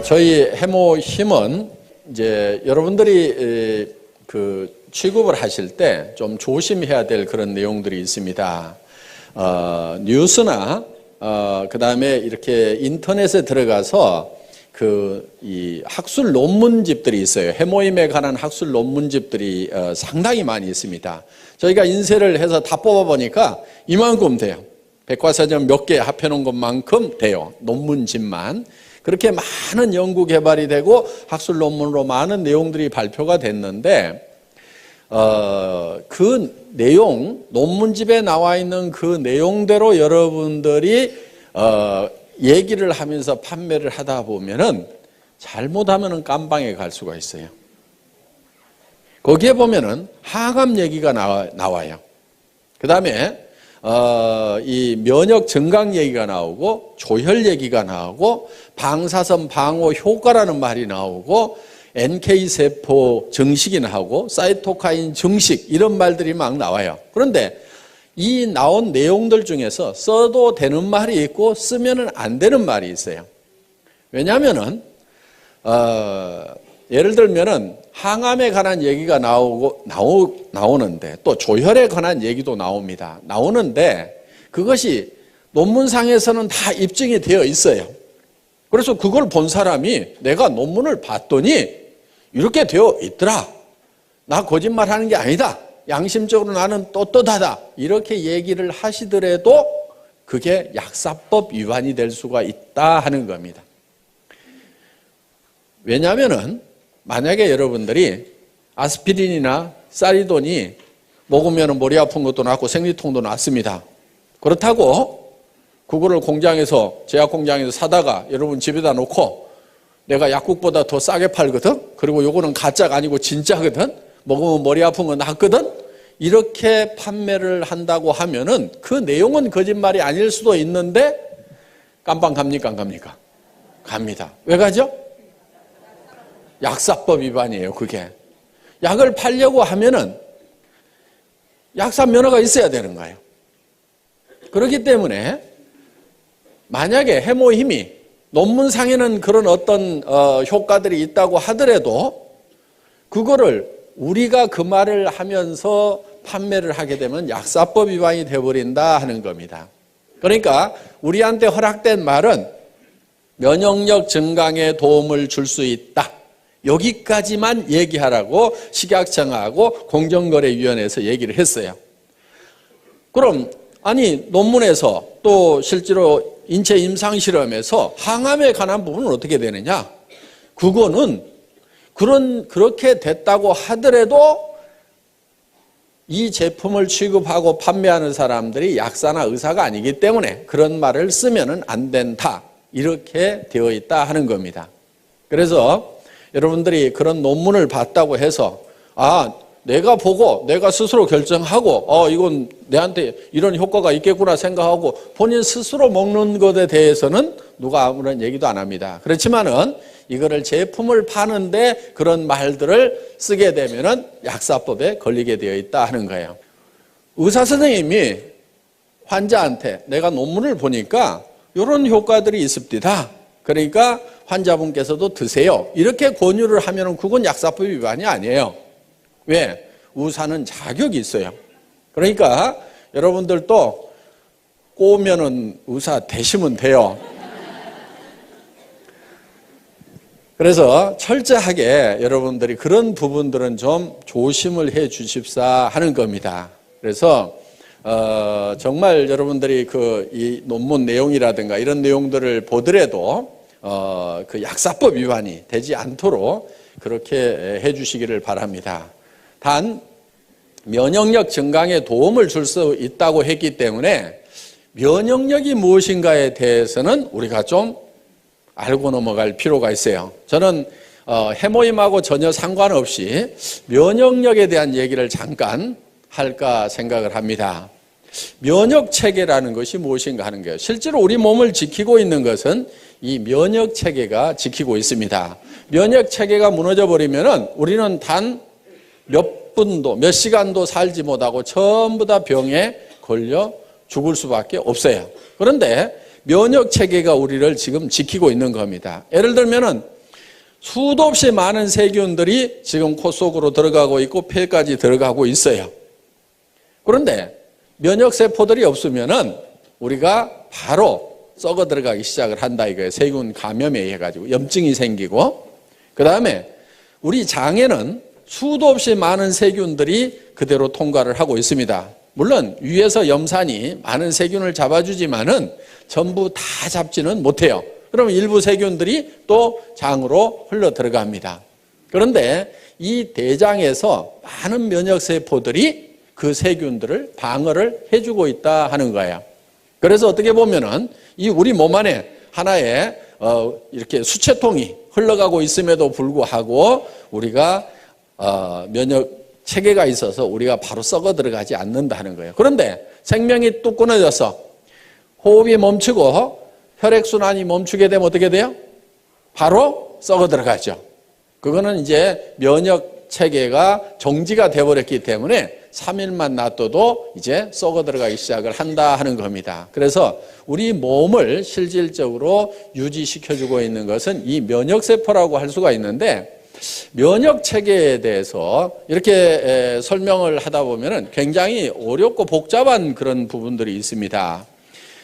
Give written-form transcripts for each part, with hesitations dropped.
저희 해모힘은 이제 여러분들이 그 취급을 하실 때 좀 조심해야 될 그런 내용들이 있습니다. 뉴스나 그다음에 이렇게 인터넷에 들어가서 이 학술 논문집들이 있어요. 해모임에 관한 학술 논문집들이 상당히 많이 있습니다. 저희가 인쇄를 해서 다 뽑아보니까 이만큼 돼요. 백과사전 몇 개 합해놓은 것만큼 돼요. 논문집만. 그렇게 많은 연구 개발이 되고 학술 논문으로 많은 내용들이 발표가 됐는데 그 내용, 논문집에 나와 있는 그 내용대로 여러분들이 얘기를 하면서 판매를 하다 보면은 잘못하면은 깜방에 갈 수가 있어요. 거기에 보면은 항암 얘기가 나와요. 그 다음에 이 면역 증강 얘기가 나오고 조혈 얘기가 나오고 방사선 방어 효과라는 말이 나오고 NK세포 증식이 나오고 사이토카인 증식 이런 말들이 막 나와요. 그런데 이 나온 내용들 중에서 써도 되는 말이 있고 쓰면은 안 되는 말이 있어요. 왜냐하면은 예를 들면은 항암에 관한 얘기가 나오는데 또 조혈에 관한 얘기도 나오는데 그것이 논문상에서는 다 입증이 되어 있어요. 그래서 그걸 본 사람이 내가 논문을 봤더니 이렇게 되어 있더라. 나 거짓말하는 게 아니다. 양심적으로 나는 떳떳하다. 이렇게 얘기를 하시더라도 그게 약사법 위반이 될 수가 있다 하는 겁니다. 왜냐하면은 만약에 여러분들이 아스피린이나 사리돈이 먹으면 머리 아픈 것도 낫고 생리통도 낫습니다. 그렇다고 그거를 공장에서 제약 공장에서 사다가 여러분 집에다 놓고 내가 약국보다 더 싸게 팔거든. 그리고 요거는 가짜가 아니고 진짜거든. 먹으면 머리 아픈 건 낫거든. 이렇게 판매를 한다고 하면은 그 내용은 거짓말이 아닐 수도 있는데 깜빵 갑니까 안 갑니까? 갑니다. 왜 가죠? 약사법 위반이에요, 그게. 약을 팔려고 하면은 약사 면허가 있어야 되는 거예요. 그렇기 때문에 만약에 해모힘이 논문상에는 그런 어떤 효과들이 있다고 하더라도 그거를 우리가 그 말을 하면서 판매를 하게 되면 약사법 위반이 되어버린다 하는 겁니다. 그러니까 우리한테 허락된 말은 면역력 증강에 도움을 줄 수 있다. 여기까지만 얘기하라고 식약청하고 공정거래위원회에서 얘기를 했어요. 그럼 아니 논문에서 또 실제로 인체 임상실험에서 항암에 관한 부분은 어떻게 되느냐? 그거는 그렇게 됐다고 하더라도 이 제품을 취급하고 판매하는 사람들이 약사나 의사가 아니기 때문에 그런 말을 쓰면은 안 된다. 이렇게 되어 있다 하는 겁니다. 그래서 여러분들이 그런 논문을 봤다고 해서 내가 보고 내가 스스로 결정하고 이건 내한테 이런 효과가 있겠구나 생각하고 본인 스스로 먹는 것에 대해서는 누가 아무런 얘기도 안 합니다. 그렇지만은 이거를 제품을 파는데 그런 말들을 쓰게 되면은 약사법에 걸리게 되어 있다 하는 거예요. 의사 선생님이 환자한테 내가 논문을 보니까 이런 효과들이 있습니다. 그러니까 환자분께서도 드세요. 이렇게 권유를 하면은 그건 약사법 위반이 아니에요. 왜? 의사는 자격이 있어요. 그러니까 여러분들도 꼬우면은 의사 되시면 돼요. 그래서 철저하게 여러분들이 그런 부분들은 좀 조심을 해 주십사 하는 겁니다. 그래서 정말 여러분들이 이 논문 내용이라든가 이런 내용들을 보더라도 그 약사법 위반이 되지 않도록 그렇게 해 주시기를 바랍니다. 단 면역력 증강에 도움을 줄 수 있다고 했기 때문에 면역력이 무엇인가에 대해서는 우리가 좀 알고 넘어갈 필요가 있어요. 저는 해모임하고 전혀 상관없이 면역력에 대한 얘기를 잠깐 할까 생각을 합니다. 면역체계라는 것이 무엇인가 하는 거예요. 실제로 우리 몸을 지키고 있는 것은 이 면역체계가 지키고 있습니다. 면역체계가 무너져버리면 우리는 단 몇 분도 몇 시간도 살지 못하고 전부 다 병에 걸려 죽을 수밖에 없어요. 그런데 면역 체계가 우리를 지금 지키고 있는 겁니다. 예를 들면은 수도 없이 많은 세균들이 지금 코 속으로 들어가고 있고 폐까지 들어가고 있어요. 그런데 면역 세포들이 없으면은 우리가 바로 썩어 들어가기 시작을 한다 이거예요. 세균 감염에 의해 가지고 염증이 생기고, 그 다음에 우리 장에는 수도 없이 많은 세균들이 그대로 통과를 하고 있습니다. 물론 위에서 염산이 많은 세균을 잡아주지만은 전부 다 잡지는 못해요. 그러면 일부 세균들이 또 장으로 흘러 들어갑니다. 그런데 이 대장에서 많은 면역 세포들이 그 세균들을 방어를 해주고 있다 하는 거예요. 그래서 어떻게 보면은 이 우리 몸 안에 하나의 이렇게 수채통이 흘러가고 있음에도 불구하고 우리가 면역 체계가 있어서 우리가 바로 썩어 들어가지 않는다는 거예요. 그런데 생명이 뚝 끊어져서 호흡이 멈추고 혈액순환이 멈추게 되면 어떻게 돼요? 바로 썩어 들어가죠. 그거는 이제 면역 체계가 정지가 되어버렸기 때문에 3일만 놔둬도 이제 썩어 들어가기 시작을 한다 하는 겁니다. 그래서 우리 몸을 실질적으로 유지시켜주고 있는 것은 이 면역세포라고 할 수가 있는데, 면역 체계에 대해서 이렇게 설명을 하다 보면 굉장히 어렵고 복잡한 그런 부분들이 있습니다.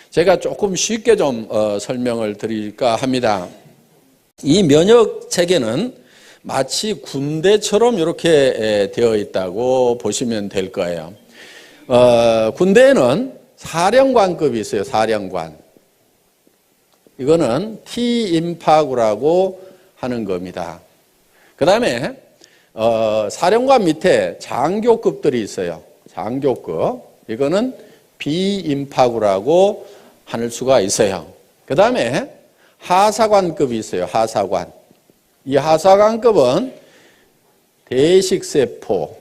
제가 조금 쉽게 좀 설명을 드릴까 합니다. 이 면역 체계는 마치 군대처럼 이렇게 되어 있다고 보시면 될 거예요. 군대에는 사령관급이 있어요. 사령관. 이거는 T임파구라고 하는 겁니다. 그 다음에 사령관 밑에 장교급들이 있어요. 장교급. 이거는 B임파구라고 할 수가 있어요. 그 다음에 하사관급이 있어요. 하사관. 이 하사관급은 대식세포,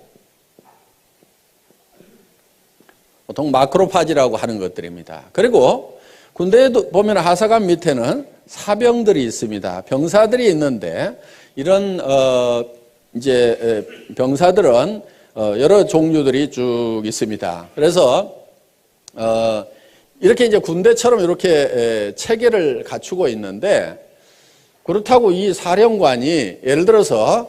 보통 마크로파지라고 하는 것들입니다. 그리고 군대에도 보면 하사관 밑에는 사병들이 있습니다. 병사들이 있는데 이런 이제 병사들은 여러 종류들이 쭉 있습니다. 그래서 이렇게 이제 군대처럼 이렇게 체계를 갖추고 있는데, 그렇다고 이 사령관이 예를 들어서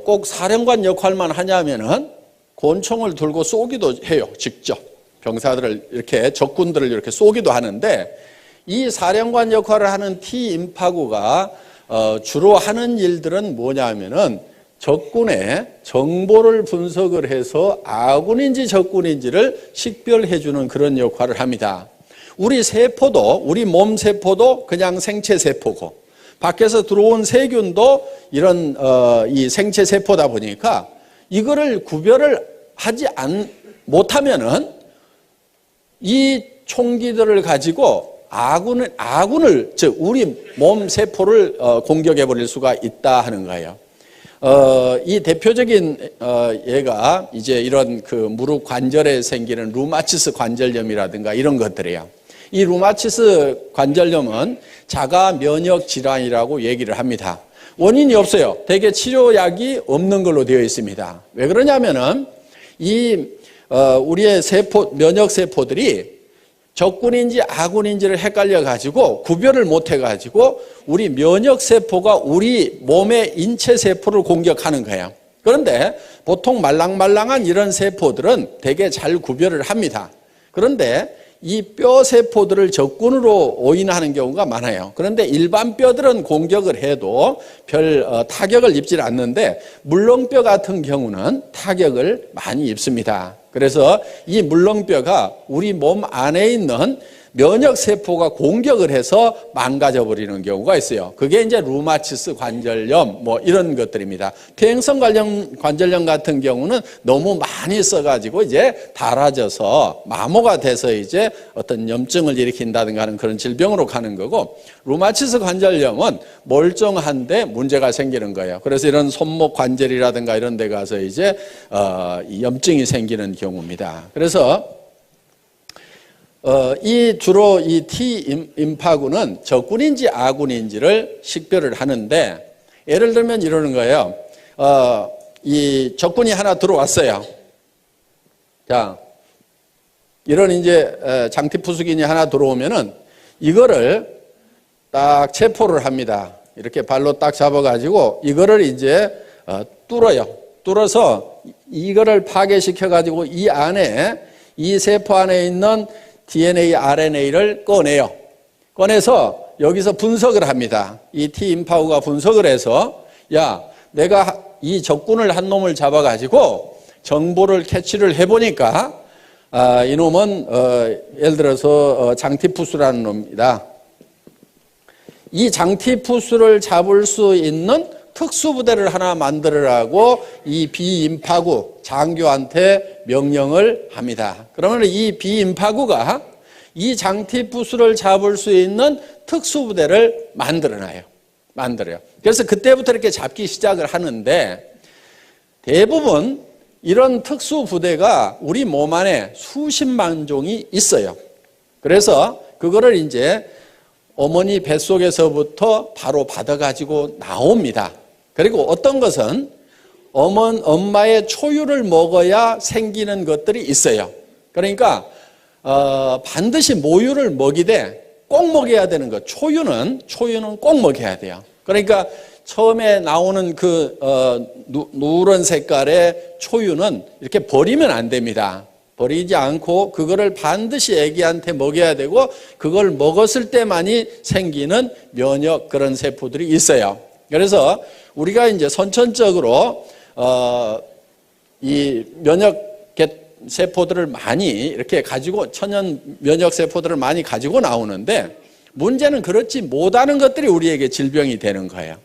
꼭 사령관 역할만 하냐면은 권총을 들고 쏘기도 해요. 직접 병사들을 이렇게 적군들을 이렇게 쏘기도 하는데, 이 사령관 역할을 하는 T임파구가 주로 하는 일들은 뭐냐면은 적군의 정보를 분석을 해서 아군인지 적군인지를 식별해 주는 그런 역할을 합니다. 우리 세포도, 우리 몸 세포도 그냥 생체 세포고, 밖에서 들어온 세균도 이런 이 생체 세포다 보니까 이거를 구별을 하지 못하면은 이 총기들을 가지고 아군을 즉 우리 몸 세포를 공격해 버릴 수가 있다 하는 거예요. 이 대표적인 예가 이제 이런 그 무릎 관절에 생기는 루마티스 관절염이라든가 이런 것들이에요. 이 루마티스 관절염은 자가 면역 질환이라고 얘기를 합니다. 원인이 없어요. 대개 치료약이 없는 걸로 되어 있습니다. 왜 그러냐면은 우리의 면역 세포들이 적군인지 아군인지를 헷갈려 가지고 구별을 못 해 가지고 우리 면역 세포가 우리 몸의 인체 세포를 공격하는 거예요. 그런데 보통 말랑말랑한 이런 세포들은 되게 잘 구별을 합니다. 그런데 이 뼈 세포들을 적군으로 오인하는 경우가 많아요. 그런데 일반 뼈들은 공격을 해도 별 타격을 입질 않는데 물렁뼈 같은 경우는 타격을 많이 입습니다. 그래서 이 물렁뼈가 우리 몸 안에 있는 면역세포가 공격을 해서 망가져 버리는 경우가 있어요. 그게 이제 루마티스 관절염 뭐 이런 것들입니다. 퇴행성 관절염 같은 경우는 너무 많이 써가지고 이제 닳아져서 마모가 돼서 이제 어떤 염증을 일으킨다든가 하는 그런 질병으로 가는 거고, 루마티스 관절염은 멀쩡한데 문제가 생기는 거예요. 그래서 이런 손목 관절이라든가 이런 데 가서 이제 염증이 생기는 경우입니다. 그래서 주로 이 T임파구는 적군인지 아군인지를 식별을 하는데, 예를 들면 이러는 거예요. 이 적군이 하나 들어왔어요. 자, 이런 이제 장티푸스균이 하나 들어오면은 이거를 딱 체포를 합니다. 이렇게 발로 딱 잡아가지고 이거를 이제 뚫어요. 뚫어서 이거를 파괴시켜가지고 이 안에, 이 세포 안에 있는 DNA, RNA를 꺼내요. 꺼내서 여기서 분석을 합니다. 이 T임파구가 분석을 해서, 야, 내가 이 적군을 한 놈을 잡아가지고 정보를 캐치를 해보니까 이놈은 예를 들어서 장티푸스라는 놈입니다. 이 장티푸스를 잡을 수 있는 특수부대를 하나 만들으라고 이 비임파구 장교한테 명령을 합니다. 그러면 이 비임파구가 이 장티푸스를 잡을 수 있는 특수부대를 만들어요. 그래서 그때부터 이렇게 잡기 시작을 하는데, 대부분 이런 특수부대가 우리 몸 안에 수십만 종이 있어요. 그래서 그거를 이제 어머니 뱃속에서부터 바로 받아가지고 나옵니다. 그리고 어떤 것은 엄마의 초유를 먹어야 생기는 것들이 있어요. 그러니까 반드시 모유를 먹이되 꼭 먹여야 되는 것. 초유는 꼭 먹여야 돼요. 그러니까 처음에 나오는 그 누런 색깔의 초유는 이렇게 버리면 안 됩니다. 버리지 않고 그거를 반드시 아기한테 먹여야 되고, 그걸 먹었을 때만이 생기는 면역 그런 세포들이 있어요. 그래서 우리가 이제 선천적으로 이 면역 세포들을 많이 이렇게 가지고, 천연 면역 세포들을 많이 가지고 나오는데, 문제는 그렇지 못하는 것들이 우리에게 질병이 되는 거예요.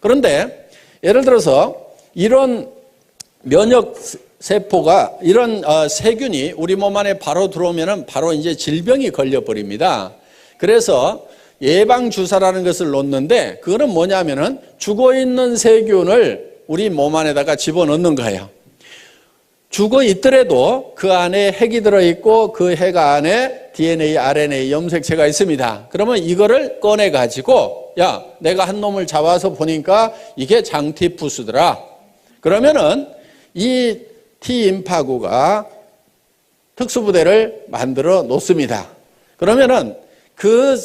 그런데 예를 들어서 이런 면역 세포가, 이런 세균이 우리 몸 안에 바로 들어오면은 바로 이제 질병이 걸려버립니다. 그래서 예방주사라는 것을 놓는데, 그거는 뭐냐면은 죽어있는 세균을 우리 몸 안에다가 집어넣는 거예요. 죽어 있더라도 그 안에 핵이 들어있고 그 핵 안에 DNA, RNA 염색체가 있습니다. 그러면 이거를 꺼내가지고, 야, 내가 한 놈을 잡아서 보니까 이게 장티푸스더라. 그러면은 이 T임파구가 특수부대를 만들어 놓습니다. 그러면은 그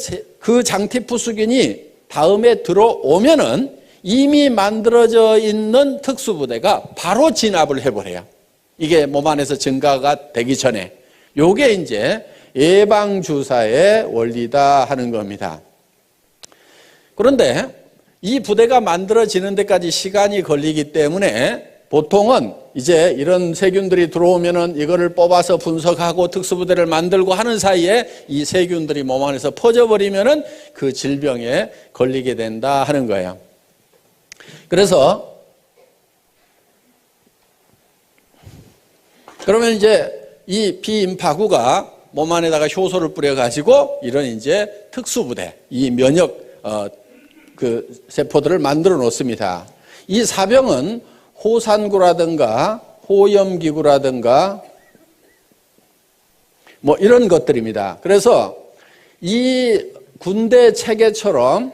장티푸스균이 다음에 들어오면은 이미 만들어져 있는 특수부대가 바로 진압을 해버려요. 이게 몸 안에서 증가가 되기 전에. 요게 이제 예방주사의 원리다 하는 겁니다. 그런데 이 부대가 만들어지는 데까지 시간이 걸리기 때문에 보통은 이제 이런 세균들이 들어오면은 이거를 뽑아서 분석하고 특수부대를 만들고 하는 사이에 이 세균들이 몸 안에서 퍼져버리면은 그 질병에 걸리게 된다 하는 거예요. 그래서 그러면 이제 이 비임파구가 몸 안에다가 효소를 뿌려가지고 이런 이제 특수부대, 이 면역 그 세포들을 만들어 놓습니다. 이 사병은 호산구라든가 호염기구라든가 뭐 이런 것들입니다. 그래서 이 군대 체계처럼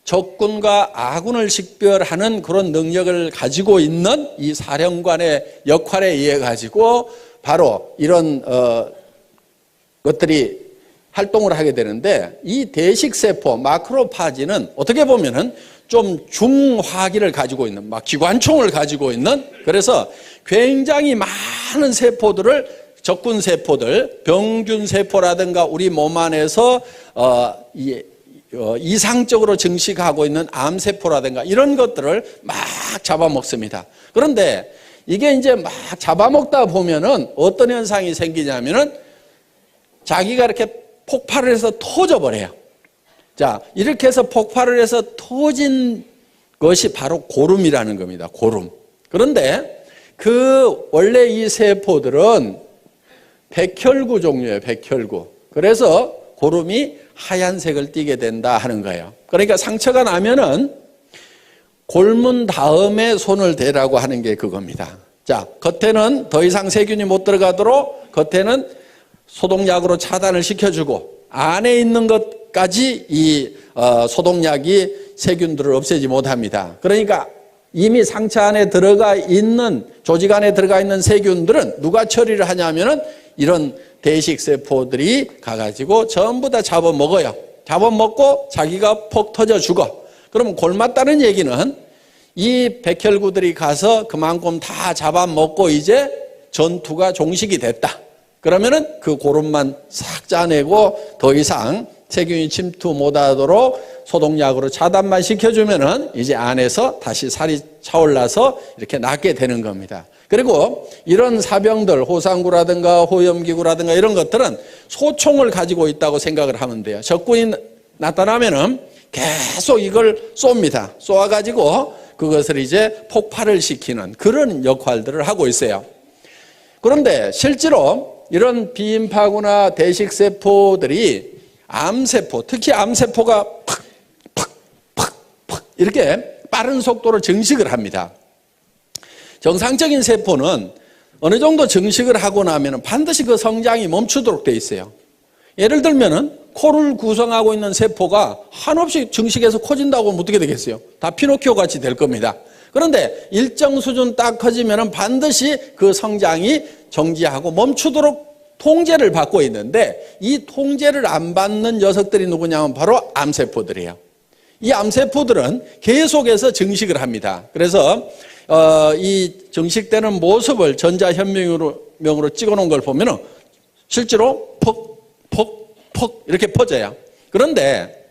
적군과 아군을 식별하는 그런 능력을 가지고 있는 이 사령관의 역할에 의해 가지고 바로 이런 것들이 활동을 하게 되는데, 이 대식세포 마크로파지는 어떻게 보면은 좀 중화기를 가지고 있는, 막 기관총을 가지고 있는, 그래서 굉장히 많은 세포들을, 적군 세포들, 병균 세포라든가 우리 몸 안에서 이상적으로 증식하고 있는 암세포라든가 이런 것들을 막 잡아먹습니다. 그런데 이게 이제 막 잡아먹다 보면은 어떤 현상이 생기냐면은 자기가 이렇게 폭발을 해서 터져버려요. 자, 이렇게 해서 폭발을 해서 터진 것이 바로 고름이라는 겁니다. 고름. 그런데 원래 이 세포들은 백혈구 종류예요. 백혈구. 그래서 고름이 하얀색을 띠게 된다 하는 거예요. 그러니까 상처가 나면은 골문 다음에 손을 대라고 하는 게 그겁니다. 자, 겉에는 더 이상 세균이 못 들어가도록 겉에는 소독약으로 차단을 시켜주고, 안에 있는 것까지 이 소독약이 세균들을 없애지 못합니다. 그러니까 이미 상처 안에 들어가 있는, 조직 안에 들어가 있는 세균들은 누가 처리를 하냐면은 이런 대식세포들이 가가지고 전부 다 잡아먹어요. 잡아먹고 자기가 퍽 터져 죽어. 그러면 골맞다는 얘기는 이 백혈구들이 가서 그만큼 다 잡아먹고 이제 전투가 종식이 됐다. 그러면은 그 고름만 싹 짜내고 더 이상 세균이 침투 못하도록 소독약으로 차단만 시켜주면은 이제 안에서 다시 살이 차올라서 이렇게 낫게 되는 겁니다. 그리고 이런 사병들, 호상구라든가 호염기구라든가 이런 것들은 소총을 가지고 있다고 생각을 하면 돼요. 적군이 나타나면은 계속 이걸 쏩니다. 쏘아가지고 그것을 이제 폭발을 시키는 그런 역할들을 하고 있어요. 그런데 실제로 이런 비인파구나 대식세포들이 암세포, 특히 암세포가 팍 이렇게 빠른 속도로 증식을 합니다. 정상적인 세포는 어느 정도 증식을 하고 나면 반드시 그 성장이 멈추도록 돼 있어요. 예를 들면은 코를 구성하고 있는 세포가 한없이 증식해서 커진다고 하면 어떻게 되겠어요? 다 피노키오 같이 될 겁니다. 그런데 일정 수준 딱 커지면은 반드시 그 성장이 정지하고 멈추도록 통제를 받고 있는데 이 통제를 안 받는 녀석들이 누구냐면 바로 암세포들이에요. 이 암세포들은 계속해서 증식을 합니다. 그래서 이 증식되는 모습을 전자현미경으로 찍어놓은 걸 보면은 실제로 퍽 이렇게 퍼져요. 그런데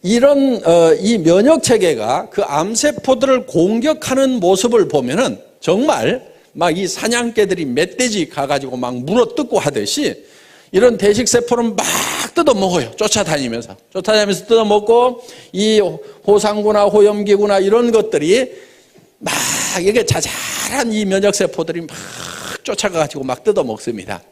이런 이 면역 체계가 그 암세포들을 공격하는 모습을 보면은 정말 막 이 사냥개들이 멧돼지 가가지고 막 물어뜯고 하듯이 이런 대식세포는 막 뜯어먹어요. 쫓아다니면서 뜯어먹고 이 호상구나 호염기구나 이런 것들이 막 이게 자잘한 이 면역세포들이 막 쫓아가가지고 막 뜯어먹습니다.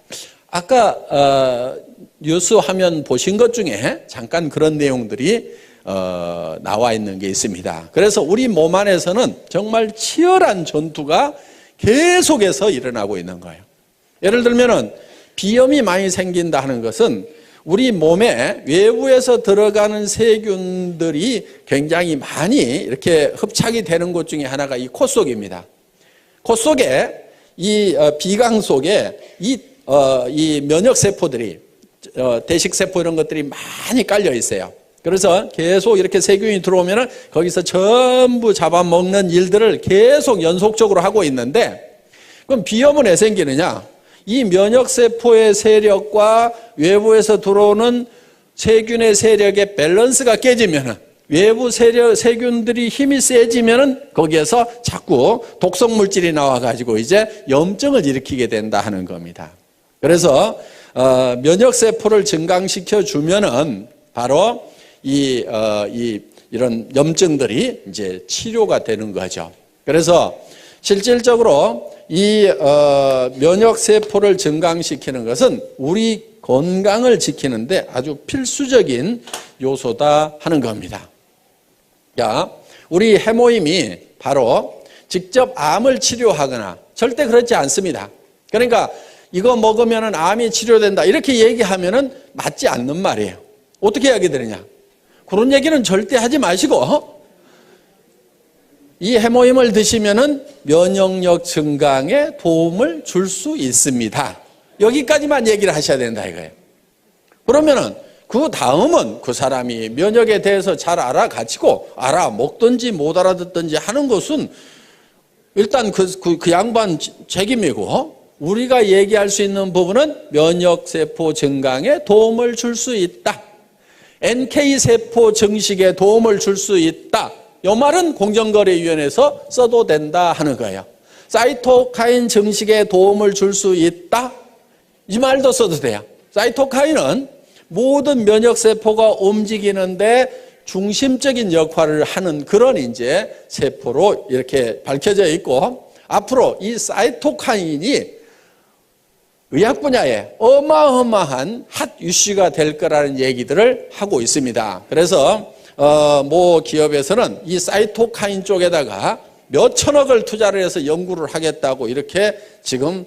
아까 뉴스 화면 보신 것 중에 잠깐 그런 내용들이 나와 있는 게 있습니다. 그래서 우리 몸 안에서는 정말 치열한 전투가 계속해서 일어나고 있는 거예요. 예를 들면은 비염이 많이 생긴다 하는 것은 우리 몸에 외부에서 들어가는 세균들이 굉장히 많이 이렇게 흡착이 되는 곳 중에 하나가 이 코 속입니다. 코 속에 이 비강 속에 이 면역세포들이 대식세포 이런 것들이 많이 깔려 있어요. 그래서 계속 이렇게 세균이 들어오면은 거기서 전부 잡아먹는 일들을 계속 연속적으로 하고 있는데 그럼 비염은 왜 생기느냐? 이 면역세포의 세력과 외부에서 들어오는 세균의 세력의 밸런스가 깨지면은 외부 세균들이 힘이 세지면은 거기에서 자꾸 독성 물질이 나와가지고 이제 염증을 일으키게 된다 하는 겁니다. 그래서 면역세포를 증강시켜 주면은 바로 이런 염증들이 이제 치료가 되는 거죠. 그래서 실질적으로 이 면역세포를 증강시키는 것은 우리 건강을 지키는데 아주 필수적인 요소다 하는 겁니다. 자, 우리 해모임이 바로 직접 암을 치료하거나 절대 그렇지 않습니다. 그러니까 이거 먹으면 암이 치료된다 이렇게 얘기하면 맞지 않는 말이에요. 어떻게 하게 되느냐? 그런 얘기는 절대 하지 마시고 이 해모임을 드시면은 면역력 증강에 도움을 줄 수 있습니다. 여기까지만 얘기를 하셔야 된다 이거예요. 그러면은 그 다음은 그 사람이 면역에 대해서 잘 알아가지고 알아먹든지 못 알아듣든지 하는 것은 일단 그 양반 책임이고 우리가 얘기할 수 있는 부분은 면역세포 증강에 도움을 줄 수 있다. NK세포 증식에 도움을 줄 수 있다. 이 말은 공정거래위원회에서 써도 된다 하는 거예요. 사이토카인 증식에 도움을 줄 수 있다. 이 말도 써도 돼요. 사이토카인은 모든 면역세포가 움직이는데 중심적인 역할을 하는 그런 이제 세포로 이렇게 밝혀져 있고 앞으로 이 사이토카인이 의학 분야에 어마어마한 핫 이슈가 될 거라는 얘기들을 하고 있습니다. 그래서 모 기업에서는 이 사이토카인 쪽에다가 몇 천억을 투자를 해서 연구를 하겠다고 이렇게 지금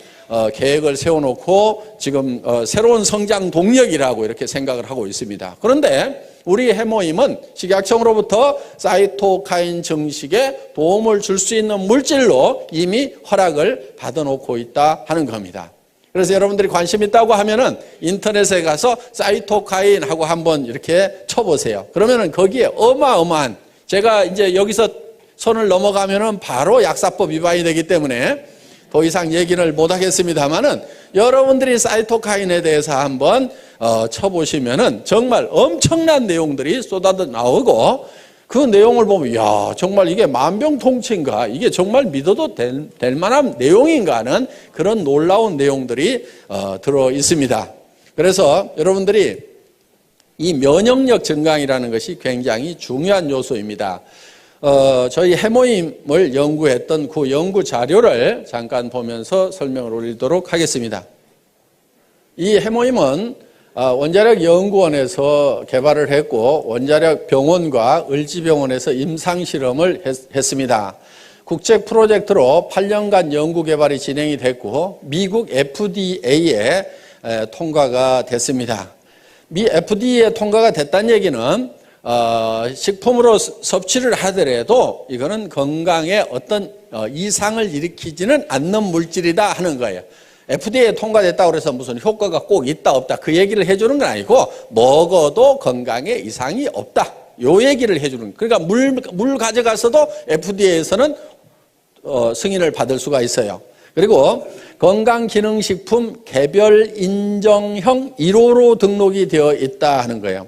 계획을 세워놓고 지금 새로운 성장 동력이라고 이렇게 생각을 하고 있습니다. 그런데 우리 해모임은 식약청으로부터 사이토카인 증식에 도움을 줄 수 있는 물질로 이미 허락을 받아놓고 있다 하는 겁니다. 그래서 여러분들이 관심 있다고 하면은 인터넷에 가서 사이토카인하고 한번 이렇게 쳐보세요. 그러면은 거기에 어마어마한, 제가 이제 여기서 선을 넘어가면은 바로 약사법 위반이 되기 때문에 더 이상 얘기를 못 하겠습니다만은 여러분들이 사이토카인에 대해서 한번 쳐보시면은 정말 엄청난 내용들이 쏟아져 나오고, 그 내용을 보면 야, 정말 이게 만병통치인가, 이게 정말 믿어도 될 만한 내용인가 하는 그런 놀라운 내용들이 들어 있습니다. 그래서 여러분들이 이 면역력 증강이라는 것이 굉장히 중요한 요소입니다. 저희 해모임을 연구했던 그 연구 자료를 잠깐 보면서 설명을 올리도록 하겠습니다. 이 해모임은 원자력 연구원에서 개발을 했고 원자력 병원과 을지병원에서 임상실험을 했습니다. 국제 프로젝트로 8년간 연구 개발이 진행이 됐고 미국 FDA에 통과가 됐습니다. 미 FDA에 통과가 됐다는 얘기는 식품으로 섭취를 하더라도 이거는 건강에 어떤 이상을 일으키지는 않는 물질이다 하는 거예요. FDA에 통과됐다고 해서 무슨 효과가 꼭 있다 없다 그 얘기를 해주는 건 아니고 먹어도 건강에 이상이 없다 요 얘기를 해주는 거예요. 그러니까 물 가져가서도 FDA에서는 승인을 받을 수가 있어요. 그리고 건강기능식품 개별 인정형 1호로 등록이 되어 있다 하는 거예요.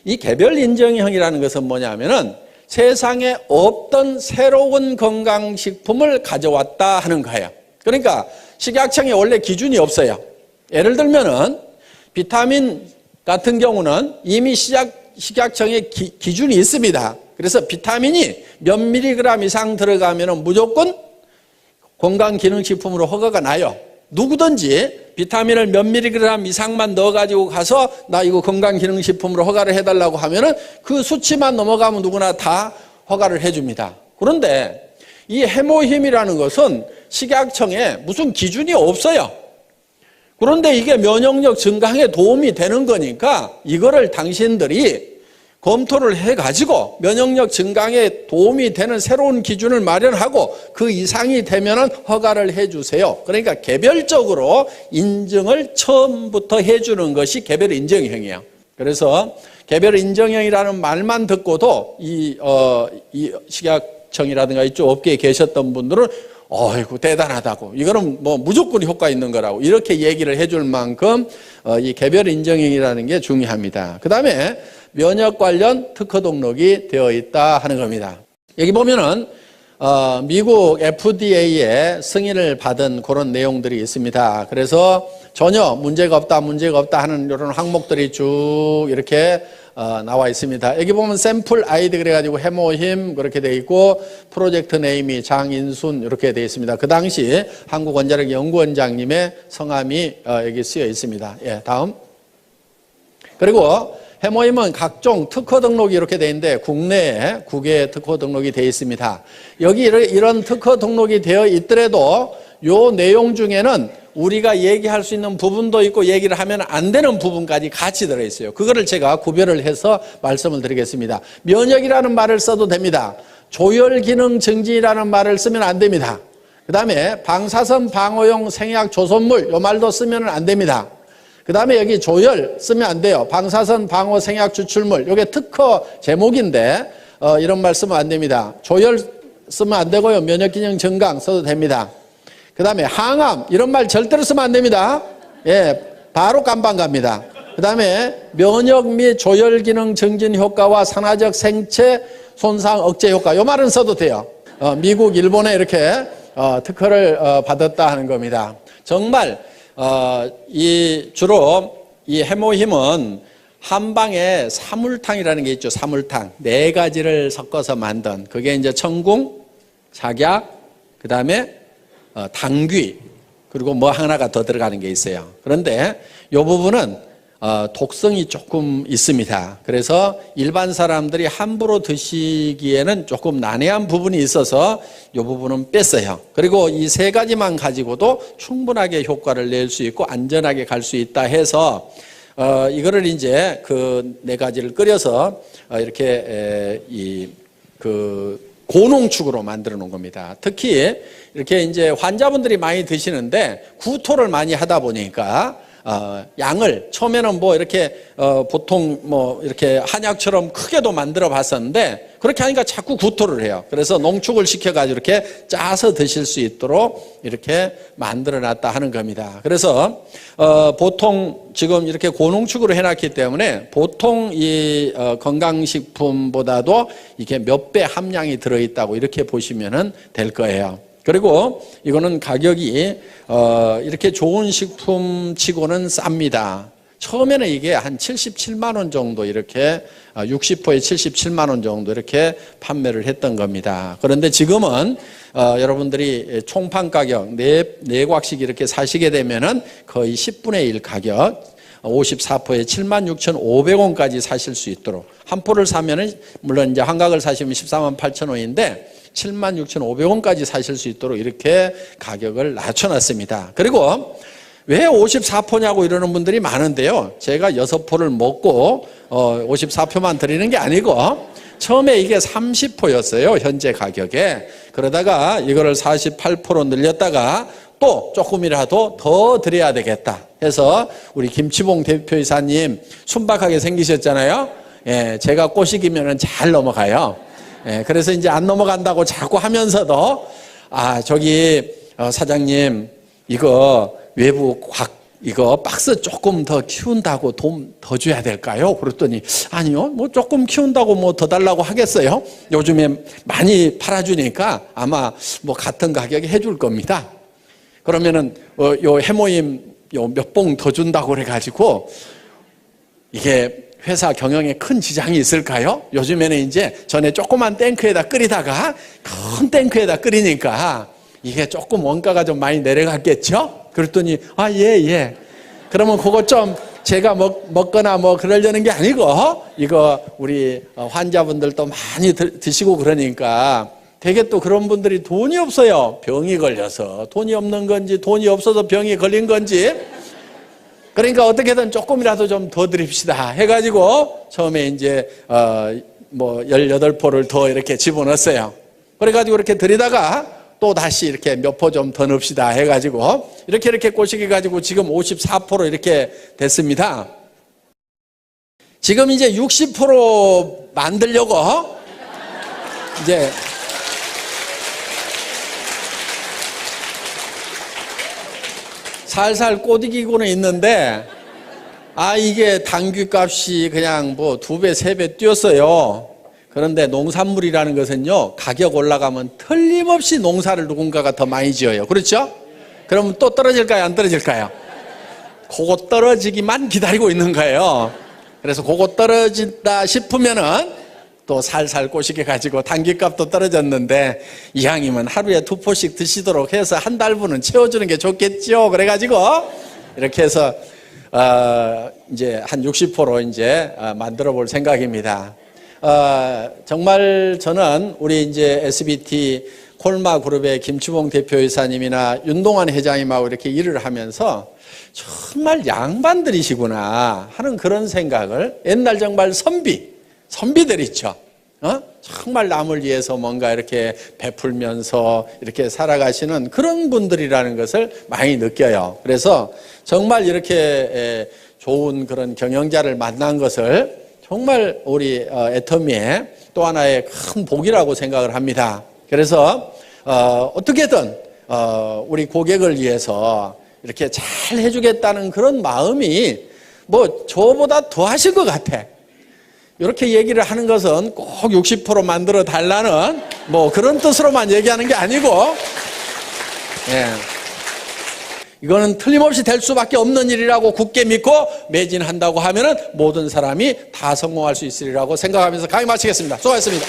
이 개별 인정형이라는 것은 뭐냐면은 세상에 없던 새로운 건강식품을 가져왔다 하는 거예요. 그러니까 식약청에 원래 기준이 없어요. 예를 들면은 비타민 같은 경우는 이미 식약청에 기준이 있습니다. 그래서 비타민이 몇 밀리그램 이상 들어가면은 무조건 건강기능식품으로 허가가 나요. 누구든지 비타민을 몇 밀리그램 이상만 넣어가지고 가서 나 이거 건강기능식품으로 허가를 해달라고 하면은 그 수치만 넘어가면 누구나 다 허가를 해줍니다. 그런데 이 해모힘이라는 것은 식약청에 무슨 기준이 없어요. 그런데 이게 면역력 증강에 도움이 되는 거니까 이거를 당신들이 검토를 해가지고 면역력 증강에 도움이 되는 새로운 기준을 마련하고 그 이상이 되면은 허가를 해주세요. 그러니까 개별적으로 인증을 처음부터 해주는 것이 개별 인정형이에요. 그래서 개별 인정형이라는 말만 듣고도 이 식약청이라든가 이쪽 업계에 계셨던 분들은 어이구 대단하다고, 이거는 뭐 무조건 효과 있는 거라고 이렇게 얘기를 해줄 만큼 이 개별 인정형이라는 게 중요합니다. 그 다음에 면역 관련 특허 등록이 되어 있다 하는 겁니다. 여기 보면은 미국 FDA에 승인을 받은 그런 내용들이 있습니다. 그래서 전혀 문제가 없다 하는 이런 항목들이 쭉 이렇게 나와 있습니다. 여기 보면 샘플 아이디 그래가지고 해모힘 그렇게 되어 있고 프로젝트 네임이 장인순 이렇게 되어 있습니다. 그 당시 한국원자력연구원장님의 성함이 여기 쓰여 있습니다. 예, 다음. 그리고 해모힘은 각종 특허 등록이 이렇게 되어 있는데 국내에 9개 특허 등록이 되어 있습니다. 여기 이런 특허 등록이 되어 있더라도 요 내용 중에는 우리가 얘기할 수 있는 부분도 있고 얘기를 하면 안 되는 부분까지 같이 들어있어요. 그거를 제가 구별을 해서 말씀을 드리겠습니다. 면역이라는 말을 써도 됩니다. 조혈기능 증진이라는 말을 쓰면 안 됩니다. 그 다음에 방사선 방어용 생약 조선물 요 말도 쓰면 안 됩니다. 그 다음에 여기 조혈 쓰면 안 돼요. 방사선 방어 생약 추출물 요게 특허 제목인데 이런 말 쓰면 안 됩니다. 조혈 쓰면 안 되고요. 면역기능 증강 써도 됩니다. 그 다음에 항암 이런 말 절대로 쓰면 안 됩니다. 예, 바로 깜빵 갑니다. 그 다음에 면역 및 조혈기능 증진 효과와 산화적 생체 손상 억제 효과 요 말은 써도 돼요. 미국, 일본에 이렇게 특허를 받았다 하는 겁니다. 정말 주로 이 해모힘은 한방에 사물탕이라는 게 있죠. 사물탕 4가지를 섞어서 만든 그게 이제 청궁, 작약, 그 다음에 당귀 그리고 뭐 하나가 더 들어가는 게 있어요. 그런데 이 부분은 독성이 조금 있습니다. 그래서 일반 사람들이 함부로 드시기에는 조금 난해한 부분이 있어서 이 부분은 뺐어요. 그리고 이 3가지만 가지고도 충분하게 효과를 낼 수 있고 안전하게 갈 수 있다 해서 이거를 이제 그 4가지를 끓여서 이렇게 고농축으로 만들어 놓은 겁니다. 특히 이렇게 이제 환자분들이 많이 드시는데 구토를 많이 하다 보니까 양을 처음에는 뭐 이렇게 보통 뭐 이렇게 한약처럼 크게도 만들어 봤었는데 그렇게 하니까 자꾸 구토를 해요. 그래서 농축을 시켜가지고 이렇게 짜서 드실 수 있도록 이렇게 만들어 놨다 하는 겁니다. 그래서 보통 지금 이렇게 고농축으로 해놨기 때문에 보통 이 건강식품보다도 이게 몇 배 함량이 들어있다고 이렇게 보시면 될 거예요. 그리고 이거는 가격이 이렇게 좋은 식품치고는 쌉니다. 처음에는 이게 한 77만 원 정도 이렇게 60호에 77만 원 정도 이렇게 판매를 했던 겁니다. 그런데 지금은 여러분들이 총판 가격 4곽씩 이렇게 사시게 되면은 거의 10분의 1 가격 54포에 76,500원까지 사실 수 있도록 한 포를 사면은 물론 이제 한각을 사시면 14만 8천 원인데 76,500원까지 사실 수 있도록 이렇게 가격을 낮춰놨습니다. 그리고 왜 54포냐고 이러는 분들이 많은데요. 제가 6포를 먹고 54포만 드리는 게 아니고 처음에 이게 30포였어요. 현재 가격에. 그러다가 이거를 48포로 늘렸다가 또 조금이라도 더 드려야 되겠다 해서 우리 김치봉 대표이사님 순박하게 생기셨잖아요. 예, 제가 꼬시기면은 잘 넘어가요. 예, 그래서 이제 안 넘어간다고 자꾸 하면서도 저기 사장님 이거 외부 이거 박스 조금 더 키운다고 돈 더 줘야 될까요? 그랬더니 아니요, 뭐 조금 키운다고 뭐 더 달라고 하겠어요? 요즘에 많이 팔아주니까 아마 뭐 같은 가격에 해줄 겁니다. 그러면은 요 해모임 요 몇 봉 더 준다고 그래가지고 이게 회사 경영에 큰 지장이 있을까요? 요즘에는 이제 전에 조그만 탱크에다 끓이다가 큰 탱크에다 끓이니까 이게 조금 원가가 좀 많이 내려갔겠죠? 그랬더니 예. 그러면 그거 좀 제가 먹거나 뭐 그러려는 게 아니고 이거 우리 환자분들도 많이 드시고 그러니까 되게 또 그런 분들이 돈이 없어요. 병이 걸려서 돈이 없는 건지 돈이 없어서 병이 걸린 건지 그러니까 어떻게든 조금이라도 좀 더 드립시다 해가지고 처음에 이제 뭐 18포를 더 이렇게 집어넣었어요. 그래가지고 이렇게 드리다가 또 다시 이렇게 몇 포 좀 더 넣읍시다 해가지고 이렇게 꼬시게 가지고 지금 54포로 이렇게 됐습니다. 지금 이제 60포로 만들려고 이제 살살 꼬드기고는 있는데 이게 당귀값이 그냥 뭐 2배, 3배 뛰었어요. 그런데 농산물이라는 것은요, 가격 올라가면 틀림없이 농사를 누군가가 더 많이 지어요. 그렇죠? 그러면 또 떨어질까요? 안 떨어질까요? 그거 떨어지기만 기다리고 있는 거예요. 그래서 그거 떨어진다 싶으면은 또 살살 꼬시게 가지고 당귀값도 떨어졌는데 이왕이면 하루에 2포씩 드시도록 해서 한 달분은 채워주는 게 좋겠죠. 그래가지고 이렇게 해서 이제 한 60포로 이제 만들어 볼 생각입니다. 정말 저는 우리 이제 SBT 콜마 그룹의 김치봉 대표이사님이나 윤동환 회장님하고 이렇게 일을 하면서 정말 양반들이시구나 하는 그런 생각을 옛날 정말 선비들 있죠. 정말 남을 위해서 뭔가 이렇게 베풀면서 이렇게 살아가시는 그런 분들이라는 것을 많이 느껴요. 그래서 정말 이렇게 좋은 그런 경영자를 만난 것을 정말 우리 애터미의 또 하나의 큰 복이라고 생각을 합니다. 그래서 어떻게든 우리 고객을 위해서 이렇게 잘 해주겠다는 그런 마음이 뭐 저보다 더 하실 것 같아. 이렇게 얘기를 하는 것은 꼭 60% 만들어 달라는 뭐 그런 뜻으로만 얘기하는 게 아니고, 예. 이거는 틀림없이 될 수밖에 없는 일이라고 굳게 믿고 매진한다고 하면은 모든 사람이 다 성공할 수 있으리라고 생각하면서 강의 마치겠습니다. 수고하셨습니다.